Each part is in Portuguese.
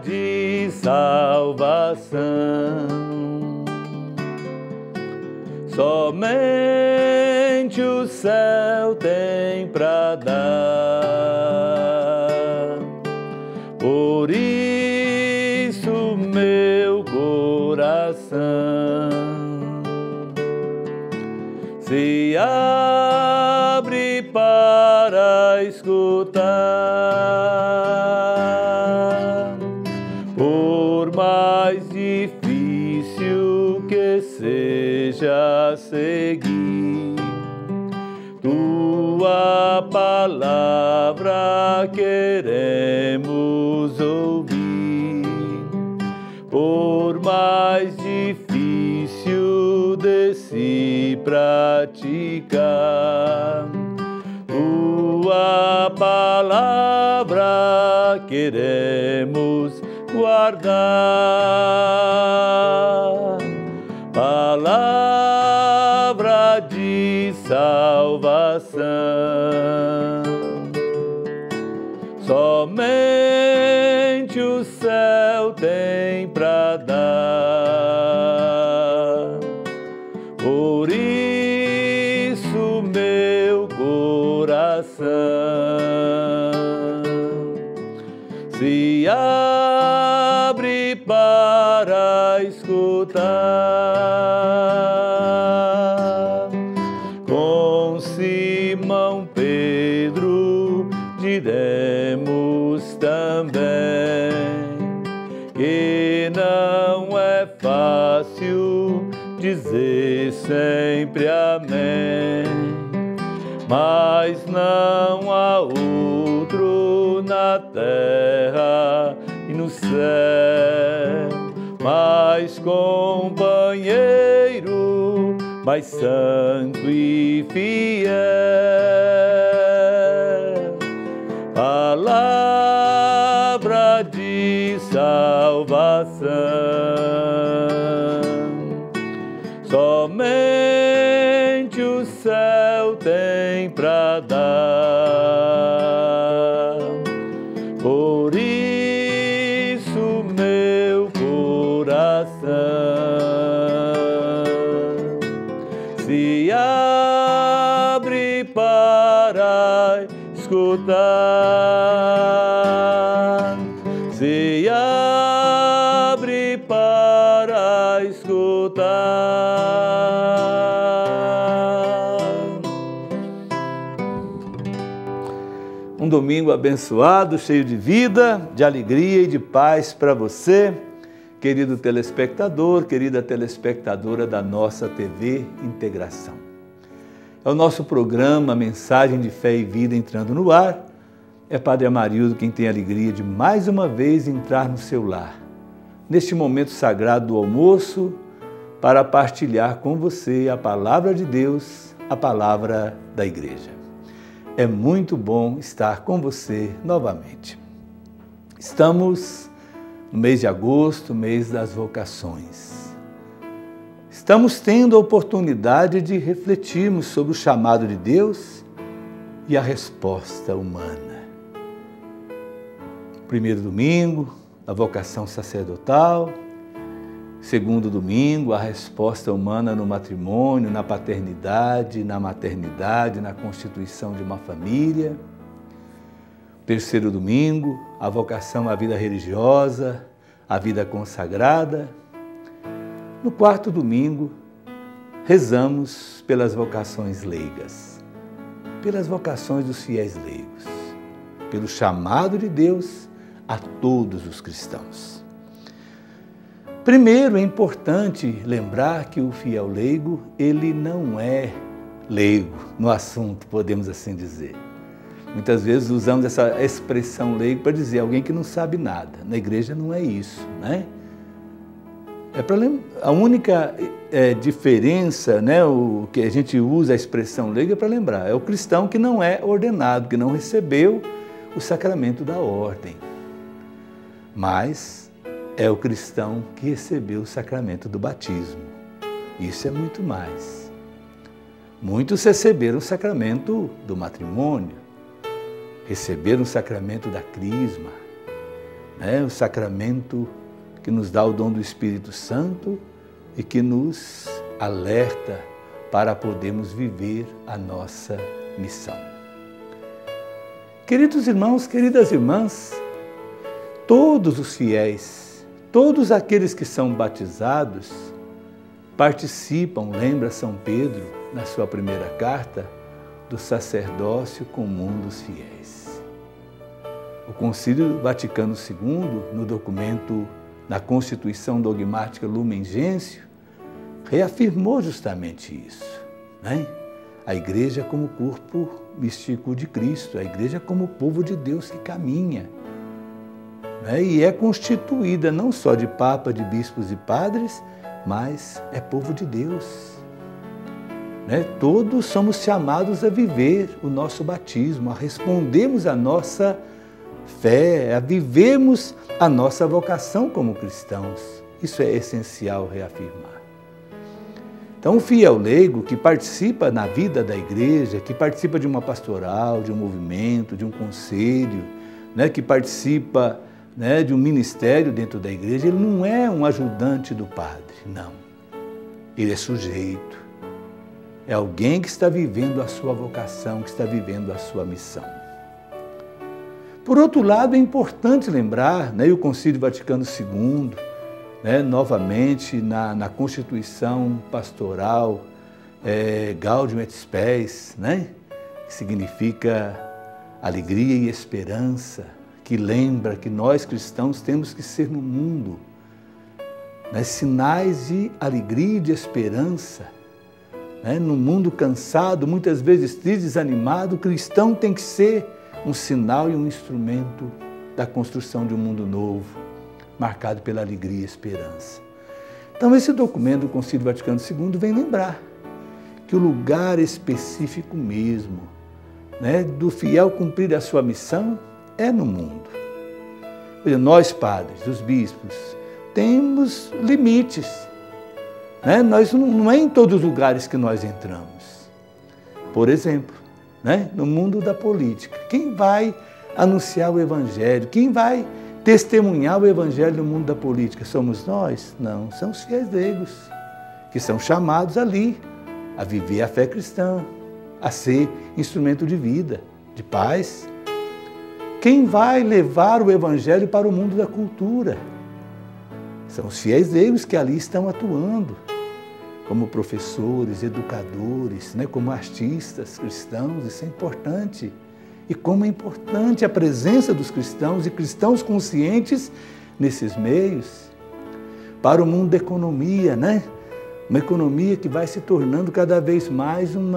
de salvação. Somente o céu tem pra dar. Por isso meu coração se abre para escutar. Por mais difícil que seja seguir tua palavra, queremos ouvir. Por mais difícil de se praticar, tua palavra queremos guardar. Palavra de salvação. Somente o céu tem pra dar. Por isso meu coração se abre para escutar. Com Simão Pedro diremos também que não é fácil dizer sempre amém, mas não há outro na terra e no céu mais companheiro, mais santo e fiel. Palavra de salvação. Somente o céu tem pra dar. Por isso meu coração se abre para escutar. Se abre para escutar. Um domingo abençoado, cheio de vida, de alegria e de paz para você, querido telespectador, querida telespectadora da nossa TV Integração. É o nosso programa Mensagem de Fé e Vida entrando no ar. É Padre Amarildo quem tem a alegria de mais uma vez entrar no seu lar, neste momento sagrado do almoço, para partilhar com você a palavra de Deus, a palavra da Igreja. É muito bom estar com você novamente. Estamos no mês de agosto, mês das vocações. Estamos tendo a oportunidade de refletirmos sobre o chamado de Deus e a resposta humana. Primeiro domingo, a vocação sacerdotal. Segundo domingo, a resposta humana no matrimônio, na paternidade, na maternidade, na constituição de uma família. Terceiro domingo, a vocação à vida religiosa, à vida consagrada. No quarto domingo, rezamos pelas vocações leigas, pelas vocações dos fiéis leigos, pelo chamado de Deus a todos os cristãos. Primeiro, é importante lembrar que o fiel leigo, ele não é leigo no assunto, podemos assim dizer. Muitas vezes usamos essa expressão leigo para dizer alguém que não sabe nada. Na igreja não é isso, né? A única diferença, né, o que a gente usa a expressão leigo é para lembrar, é o cristão que não é ordenado, que não recebeu o sacramento da ordem. Mas é o cristão que recebeu o sacramento do batismo. Isso é muito mais. Muitos receberam o sacramento do matrimônio, receberam o sacramento da crisma, O sacramento que nos dá o dom do Espírito Santo e que nos alerta para podermos viver a nossa missão. Queridos irmãos, queridas irmãs, todos os fiéis, todos aqueles que são batizados, participam, lembra São Pedro, na sua primeira carta, do sacerdócio comum dos fiéis. O Concílio Vaticano II, no documento, na Constituição Dogmática Lumen Gentium, reafirmou justamente isso, A Igreja como corpo místico de Cristo, a Igreja como povo de Deus que caminha, e é constituída não só de Papa, de bispos e padres, mas é povo de Deus. Todos somos chamados a viver o nosso batismo, a respondermos a nossa fé, a vivermos a nossa vocação como cristãos. Isso é essencial reafirmar. Então, o fiel leigo que participa na vida da igreja, que participa de uma pastoral, de um movimento, de um conselho, que participa de um ministério dentro da igreja, ele não é um ajudante do padre, não. Ele é sujeito. É alguém que está vivendo a sua vocação, que está vivendo a sua missão. Por outro lado, é importante lembrar, e o Concílio Vaticano II, novamente na Constituição Pastoral Gaudium et Spes, que significa alegria e esperança, que lembra que nós cristãos temos que ser no mundo sinais de alegria e de esperança. No mundo cansado, muitas vezes triste, desanimado, o cristão tem que ser um sinal e um instrumento da construção de um mundo novo, marcado pela alegria e esperança. Então, esse documento do Concílio Vaticano II vem lembrar que o lugar específico mesmo do fiel cumprir a sua missão é no mundo. Nós, padres, os bispos, temos limites. Nós não é em todos os lugares que nós entramos. Por exemplo, no mundo da política, quem vai anunciar o Evangelho? Quem vai testemunhar o Evangelho no mundo da política? Somos nós? Não, são os fiéis leigos, que são chamados ali a viver a fé cristã, a ser instrumento de vida, de paz. Quem vai levar o Evangelho para o mundo da cultura? São os fiéis leigos que ali estão atuando, como professores, educadores, como artistas cristãos. Isso é importante. E como é importante a presença dos cristãos e cristãos conscientes nesses meios. Para o mundo da economia, Uma economia que vai se tornando cada vez mais um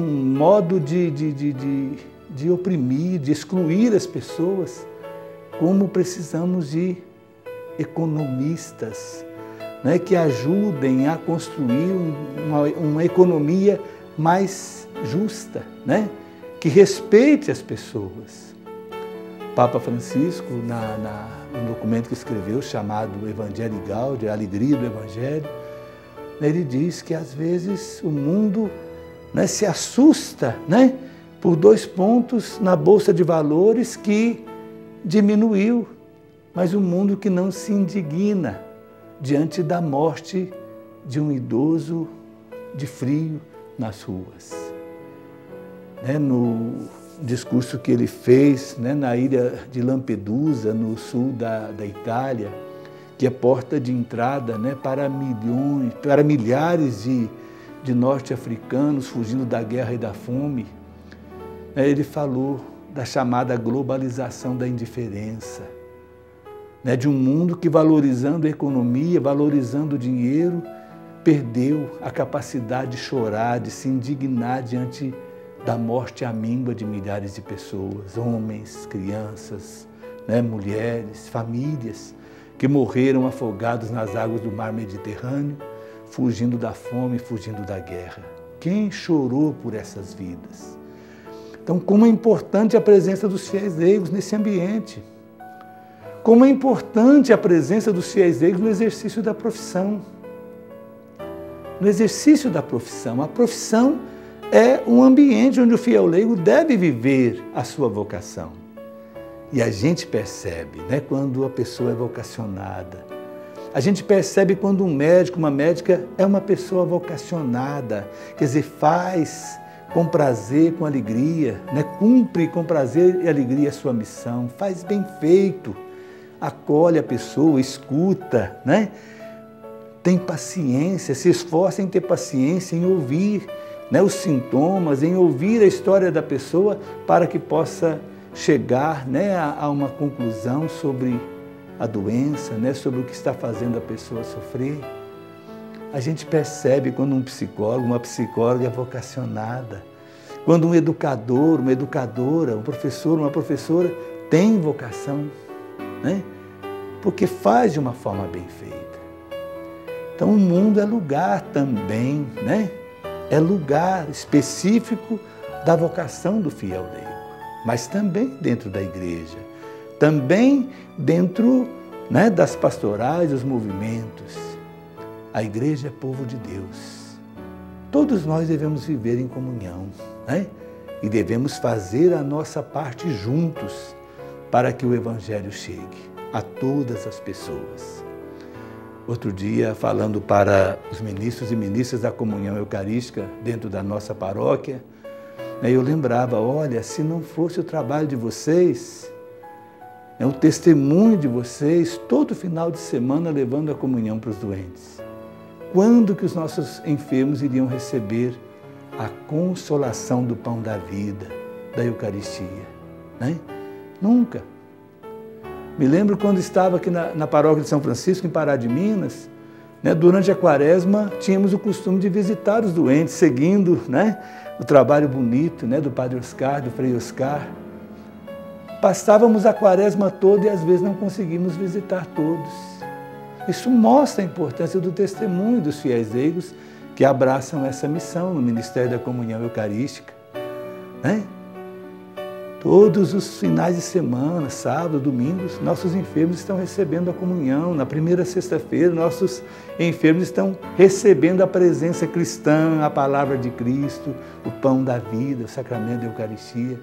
modo de oprimir, de excluir as pessoas. Como precisamos de economistas, que ajudem a construir uma economia mais justa, que respeite as pessoas. Papa Francisco, no documento que escreveu, chamado Evangelii Gaudium, a alegria do Evangelho, ele diz que às vezes o mundo se assusta por 2 pontos na Bolsa de Valores que diminuiu, mas um mundo que não se indigna diante da morte de um idoso de frio nas ruas. No discurso que ele fez na ilha de Lampedusa, no sul da Itália, que é porta de entrada para milhares de norte-africanos fugindo da guerra e da fome, ele falou da chamada globalização da indiferença, de um mundo que, valorizando a economia, valorizando o dinheiro, perdeu a capacidade de chorar, de se indignar diante da morte à míngua de milhares de pessoas, homens, crianças, mulheres, famílias, que morreram afogados nas águas do mar Mediterrâneo, fugindo da fome, fugindo da guerra. Quem chorou por essas vidas? Então, como é importante a presença dos fiéis leigos nesse ambiente. Como é importante a presença dos fiéis leigos no exercício da profissão. No exercício da profissão. A profissão é um ambiente onde o fiel leigo deve viver a sua vocação. E a gente percebe, né, quando a pessoa é vocacionada. A gente percebe quando um médico, uma médica é uma pessoa vocacionada, quer dizer, faz com prazer, com alegria, né? Cumpre com prazer e alegria a sua missão, faz bem feito, acolhe a pessoa, escuta, né? Tem paciência, se esforça em ter paciência, em ouvir, né, os sintomas, em ouvir a história da pessoa para que possa chegar, né, a uma conclusão sobre a doença, né, sobre o que está fazendo a pessoa sofrer. A gente percebe quando um psicólogo, uma psicóloga é vocacionada, quando um educador, uma educadora, um professor, uma professora tem vocação, né, porque faz de uma forma bem feita. Então o mundo é lugar também, né, é lugar específico da vocação do fiel leigo, mas também dentro da igreja, também dentro, né, das pastorais, dos movimentos. A igreja é povo de Deus. Todos nós devemos viver em comunhão, né? E devemos fazer a nossa parte juntos para que o Evangelho chegue a todas as pessoas. Outro dia, falando para os ministros e ministras da comunhão eucarística dentro da nossa paróquia, eu lembrava, olha, se não fosse o trabalho de vocês, o testemunho de vocês, todo final de semana levando a comunhão para os doentes, quando que os nossos enfermos iriam receber a consolação do pão da vida, da Eucaristia, né? Nunca. Me lembro quando estava aqui na paróquia de São Francisco, em Pará de Minas, né, durante a quaresma, tínhamos o costume de visitar os doentes, seguindo, né, o trabalho bonito, né, do Padre Oscar, do Frei Oscar. Passávamos a quaresma toda e às vezes não conseguimos visitar todos. Isso mostra a importância do testemunho dos fiéis leigos que abraçam essa missão no Ministério da Comunhão Eucarística, né? Todos os finais de semana, sábado, domingos, nossos enfermos estão recebendo a comunhão. Na primeira sexta-feira, nossos enfermos estão recebendo a presença cristã, a palavra de Cristo, o pão da vida, o sacramento da Eucaristia.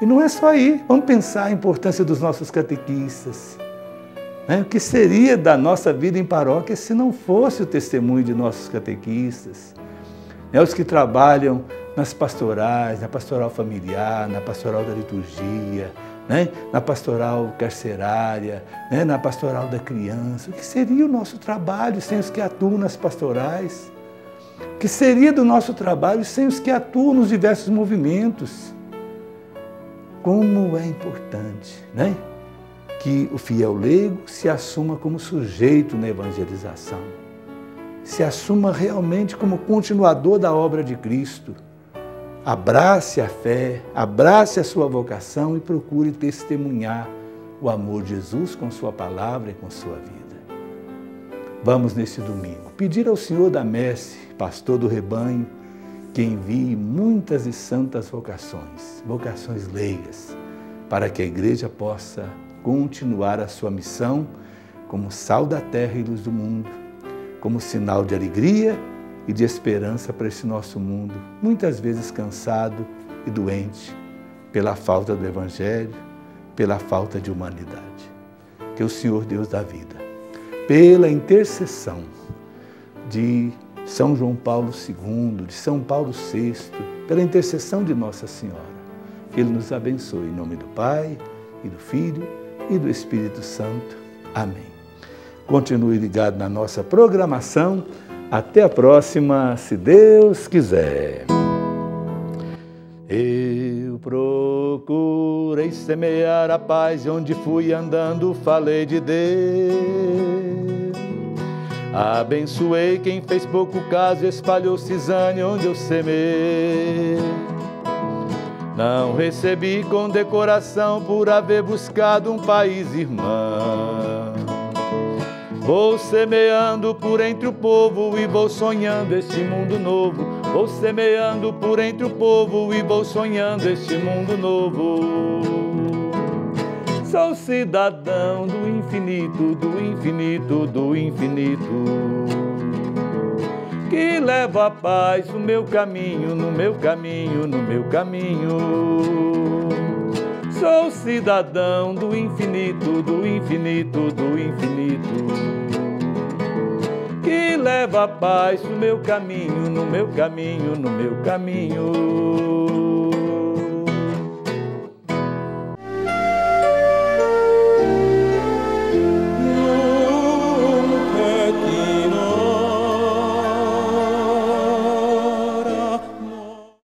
E não é só aí, vamos pensar a importância dos nossos catequistas. O que seria da nossa vida em paróquia se não fosse o testemunho de nossos catequistas? Os que trabalham nas pastorais, na pastoral familiar, na pastoral da liturgia, na pastoral carcerária, na pastoral da criança. O que seria o nosso trabalho sem os que atuam nas pastorais? O que seria do nosso trabalho sem os que atuam nos diversos movimentos? Como é importante, que o fiel leigo se assuma como sujeito na evangelização, se assuma realmente como continuador da obra de Cristo, abrace a fé, abrace a sua vocação e procure testemunhar o amor de Jesus com sua palavra e com sua vida. Vamos neste domingo pedir ao Senhor da Messe, pastor do rebanho, que envie muitas e santas vocações, vocações leigas, para que a igreja possa continuar a sua missão como sal da terra e luz do mundo, como sinal de alegria e de esperança para esse nosso mundo, muitas vezes cansado e doente pela falta do Evangelho, pela falta de humanidade. Que o Senhor Deus da vida, pela intercessão de São João Paulo II, de São Paulo VI, pela intercessão de Nossa Senhora, que Ele nos abençoe em nome do Pai e do Filho e do Espírito Santo. Amém. Continue ligado na nossa programação. Até a próxima, se Deus quiser. Eu procurei semear a paz e onde fui andando falei de Deus. Abençoei quem fez pouco caso, espalhou cisane onde eu semei. Não recebi condecoração por haver buscado um país irmão. Vou semeando por entre o povo e vou sonhando este mundo novo. Vou semeando por entre o povo e vou sonhando este mundo novo. Sou cidadão do infinito, do infinito, do infinito, que leva a paz no meu caminho, no meu caminho, no meu caminho. Sou cidadão do infinito, do infinito, do infinito, que leva a paz no meu caminho, no meu caminho, no meu caminho.